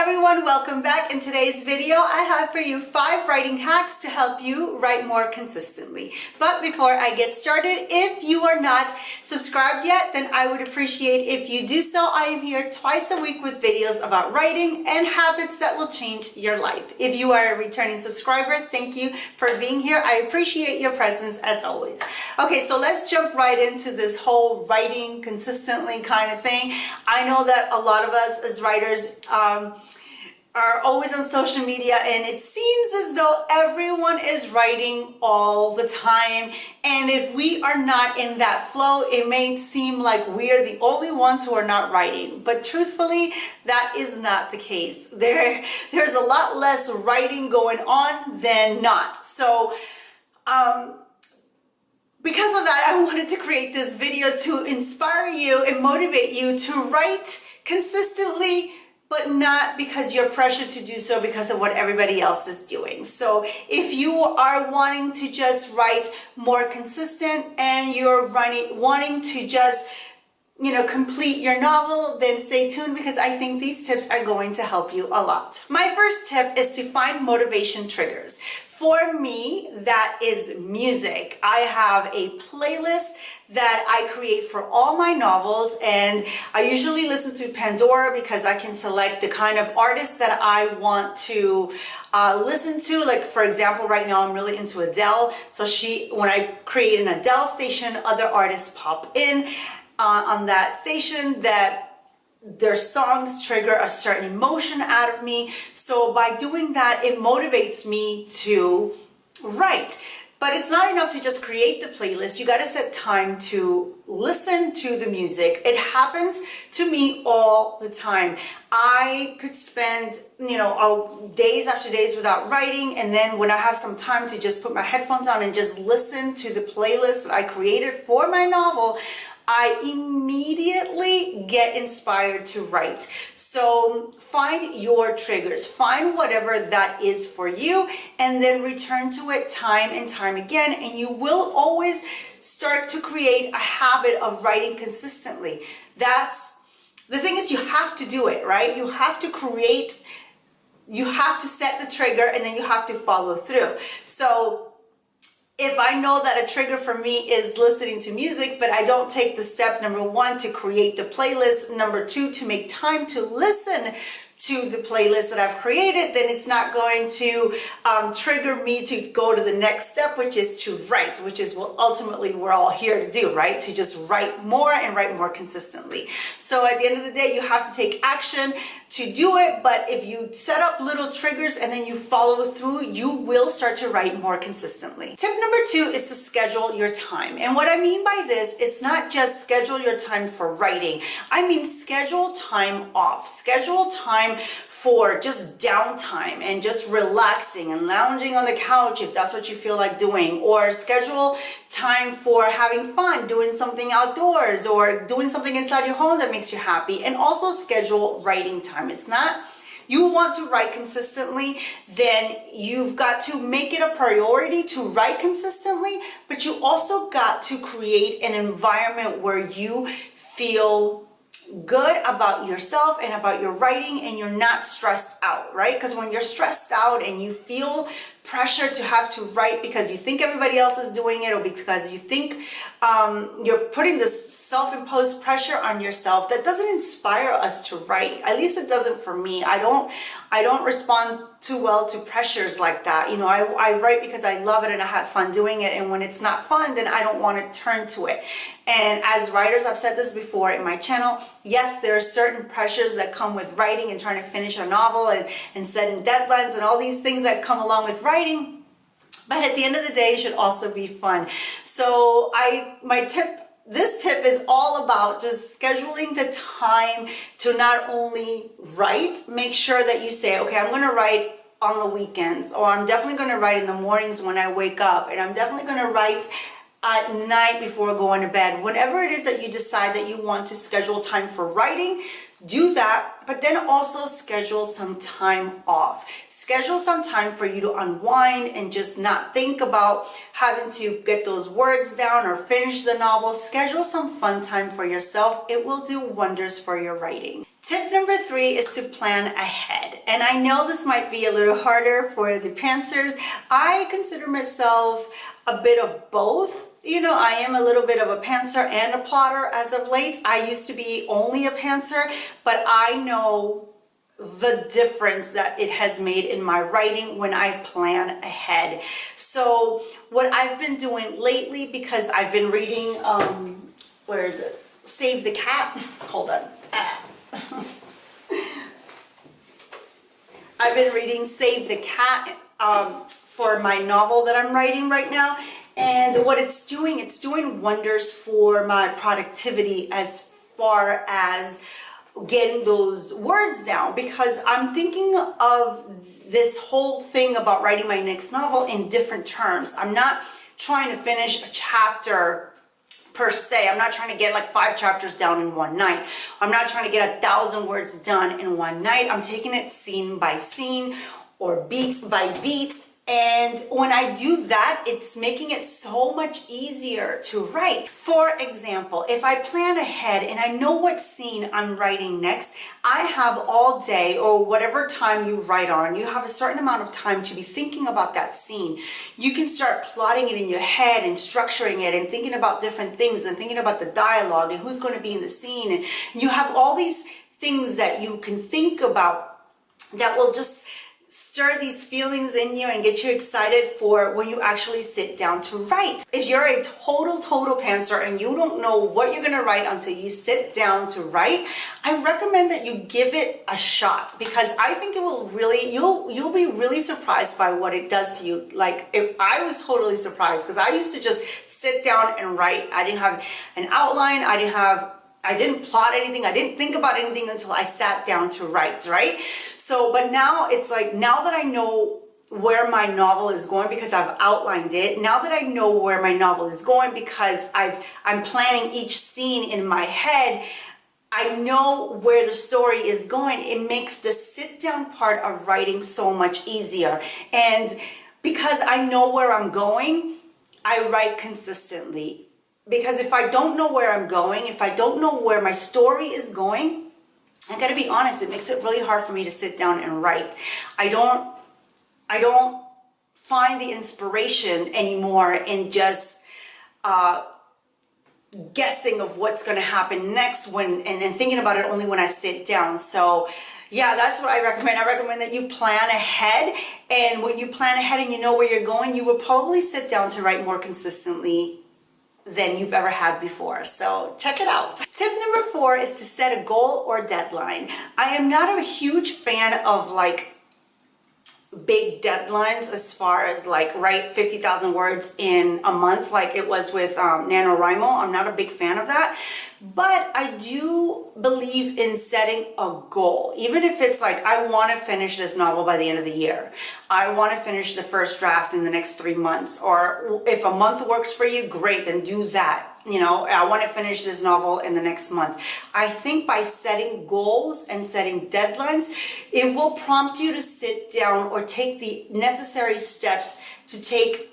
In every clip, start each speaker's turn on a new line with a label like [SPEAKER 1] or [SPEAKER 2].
[SPEAKER 1] everyone, welcome back. In today's video, I have for you 5 writing hacks to help you write more consistently. But before I get started, if you are not subscribed yet, then I would appreciate if you do so. I am here twice a week with videos about writing and habits that will change your life. If you are a returning subscriber, thank you for being here. I appreciate your presence as always. Okay, so let's jump right into this whole writing consistently kind of thing. I know that a lot of us as writers are always on social media, and it seems as though everyone is writing all the time, and if we are not in that flow, it may seem like we are the only ones who are not writing, but truthfully that is not the case. There's a lot less writing going on than not. So because of that, I wanted to create this video to inspire you and motivate you to write consistently, but not because you're pressured to do so because of what everybody else is doing. So if you are wanting to just write more consistent and you're wanting to just, complete your novel, then stay tuned because I think these tips are going to help you a lot. My first tip is to find motivation triggers. For me, that is music. I have a playlist that I create for all my novels, and I usually listen to Pandora because I can select the kind of artist that I want to listen to. Like, for example, right now I'm really into Adele. So when I create an Adele station, other artists pop in on that station that their songs trigger a certain emotion out of me. So by doing that, it motivates me to write. But it's not enough to just create the playlist. You got to set time to listen to the music. It happens to me all the time. I could spend, days after days without writing, and then when I have some time to just put my headphones on and just listen to the playlist that I created for my novel, I immediately get inspired to write. So find your triggers, find whatever that is for you, and then return to it time and time again, and you will always start to create a habit of writing consistently. The thing is, you have to do it, right? You have to set the trigger, and then you have to follow through. So if I know that a trigger for me is listening to music, but I don't take the step, number 1, to create the playlist, number 2, to make time to listen to the playlist that I've created, then it's not going to trigger me to go to the next step, which is to write, which is what ultimately we're all here to do, right? To just write more and write more consistently. So at the end of the day, you have to take action to do it, but if you set up little triggers and then you follow through, you will start to write more consistently. Tip number 2 is to schedule your time. And what I mean by this, it's not just schedule your time for writing. I mean schedule time off. Schedule time for just downtime and just relaxing and lounging on the couch if that's what you feel like doing, or schedule time for having fun, doing something outdoors or doing something inside your home that makes you happy, and also schedule writing time. It's not, you want to write consistently, then you've got to make it a priority to write consistently, but you also got to create an environment where you feel good about yourself and about your writing, and you're not stressed out, right? Because when you're stressed out and you feel pressure to have to write because you think everybody else is doing it, or because you think you're putting this self-imposed pressure on yourself, that doesn't inspire us to write. At least it doesn't for me. I don't respond too well to pressures like that. I write because I love it and I have fun doing it, and when it's not fun, then I don't want to turn to it. And as writers, I've said this before in my channel, yes, there are certain pressures that come with writing and trying to finish a novel and setting deadlines and all these things that come along with writing, but at the end of the day, it should also be fun. So this tip is all about just scheduling the time to not only write. Make sure that you say, okay, I'm going to write on the weekends, or I'm definitely going to write in the mornings when I wake up, and I'm definitely going to write at night before going to bed. Whenever it is that you decide that you want to schedule time for writing, do that, but then also schedule some time off. Schedule some time for you to unwind and just not think about having to get those words down or finish the novel. Schedule some fun time for yourself. It will do wonders for your writing. Tip number 3 is to plan ahead. And I know this might be a little harder for the pantsers. I consider myself a bit of both. You know, I am a little bit of a pantser and a plotter as of late. I used to be only a pantser, but I know the difference that it has made in my writing when I plan ahead. So what I've been doing lately, because I've been reading, where is it? Save the Cat. Hold on. I've been reading Save the Cat for my novel that I'm writing right now. And what it's doing wonders for my productivity as far as getting those words down, because I'm thinking of this whole thing about writing my next novel in different terms. I'm not trying to finish a chapter per se. I'm not trying to get like 5 chapters down in one night. I'm not trying to get 1,000 words done in one night. I'm taking it scene by scene or beat by beat. And when I do that, it's making it so much easier to write. For example, if I plan ahead and I know what scene I'm writing next, I have all day, or whatever time you write on, you have a certain amount of time to be thinking about that scene. You can start plotting it in your head and structuring it and thinking about different things and thinking about the dialogue and who's going to be in the scene. And you have all these things that you can think about that will just stir these feelings in you and get you excited for when you actually sit down to write. If you're a total pantser and you don't know what you're gonna write until you sit down to write, I recommend that you give it a shot, because I think it will really, you'll be really surprised by what it does to you. Like, if I was totally surprised, because I used to just sit down and write. I didn't have an outline. I didn't plot anything. I didn't think about anything until I sat down to write, right? So, but now it's like, now that I know where my novel is going because I've outlined it, now that I know where my novel is going because I'm planning each scene in my head, I know where the story is going. It makes the sit down part of writing so much easier. And because I know where I'm going, I write consistently. Because if I don't know where I'm going, if I don't know where my story is going, I gotta be honest, it makes it really hard for me to sit down and write. I don't find the inspiration anymore in just guessing of what's gonna happen next and thinking about it only when I sit down. So yeah, that's what I recommend. I recommend that you plan ahead, and when you plan ahead and you know where you're going, you will probably sit down to write more consistently than you've ever had before. So check it out. Tip number 4 is to set a goal or deadline. I am not a huge fan of like big deadlines as far as like write 50,000 words in a month like it was with NaNoWriMo. I'm not a big fan of that. But I do believe in setting a goal. Even if it's like, I want to finish this novel by the end of the year. I want to finish the first draft in the next 3 months. Or if a month works for you, great, then do that. You know, I want to finish this novel in the next month. I think by setting goals and setting deadlines, it will prompt you to sit down or take the necessary steps to take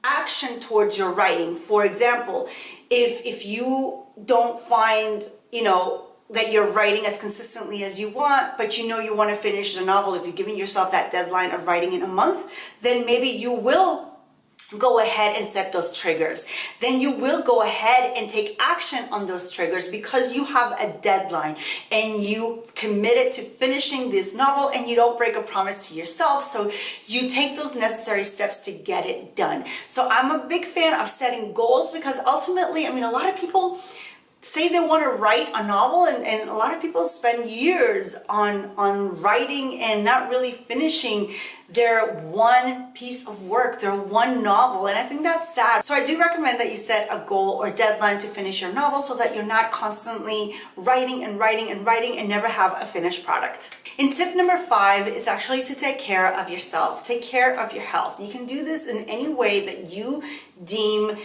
[SPEAKER 1] action towards your writing. For example, if you don't find, you know, that you're writing as consistently as you want, but you know you want to finish the novel, if you're giving yourself that deadline of writing in a month, then maybe you will go ahead and set those triggers. Then you will go ahead and take action on those triggers because you have a deadline and you committed to finishing this novel, and you don't break a promise to yourself. So you take those necessary steps to get it done. So I'm a big fan of setting goals, because ultimately, I mean, a lot of people say they want to write a novel, and a lot of people spend years on writing and not really finishing their one piece of work, their one novel, and I think that's sad. So I do recommend that you set a goal or deadline to finish your novel so that you're not constantly writing and never have a finished product. And tip number 5 is actually to take care of yourself, take care of your health. You can do this in any way that you deem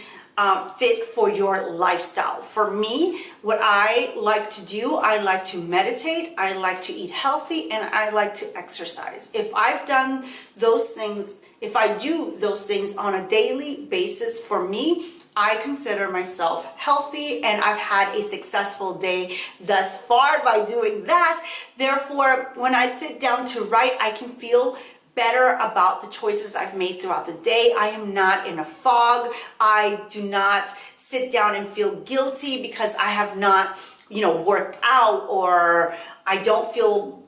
[SPEAKER 1] fit for your lifestyle. For me, what I like to do, I like to meditate, I like to eat healthy, and I like to exercise. If I've done those things, if I do those things on a daily basis, for me, I consider myself healthy and I've had a successful day thus far by doing that. Therefore, when I sit down to write, I can feel better about the choices I've made throughout the day. I am not in a fog. I do not sit down and feel guilty because I have not, worked out, or I don't feel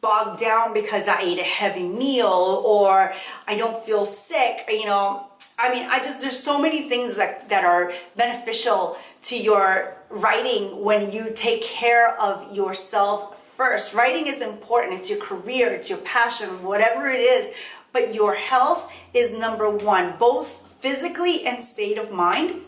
[SPEAKER 1] bogged down because I ate a heavy meal, or I don't feel sick, there's so many things that are beneficial to your writing when you take care of yourself first. Writing is important. It's your career, it's your passion, whatever it is, but your health is number one, both physically and state of mind.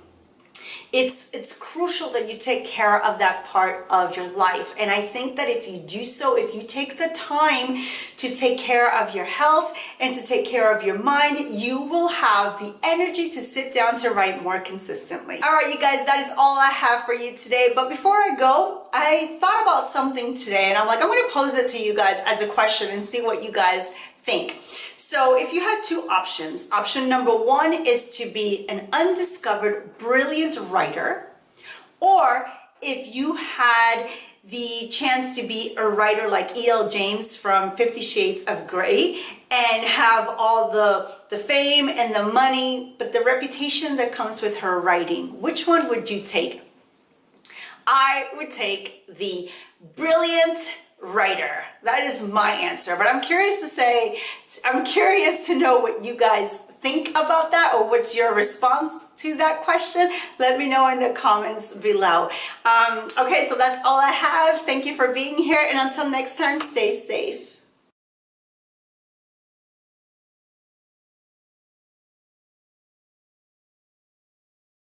[SPEAKER 1] It's crucial that you take care of that part of your life. And I think that if you do so, if you take the time to take care of your health and to take care of your mind, you will have the energy to sit down to write more consistently. All right, you guys, that is all I have for you today. But before I go, I thought about something today, and I'm going to pose it to you guys as a question and see what you guys think. So if you had two options, option number one is to be an undiscovered, brilliant writer, or if you had the chance to be a writer like E.L. James from 50 Shades of Grey and have all the fame and the money, but the reputation that comes with her writing, which one would you take? I would take the brilliant writer. That is my answer, but I'm curious to know what you guys think about that, or what's your response to that question. Let me know in the comments below. Okay, so that's all I have. Thank you for being here, and until next time, stay safe.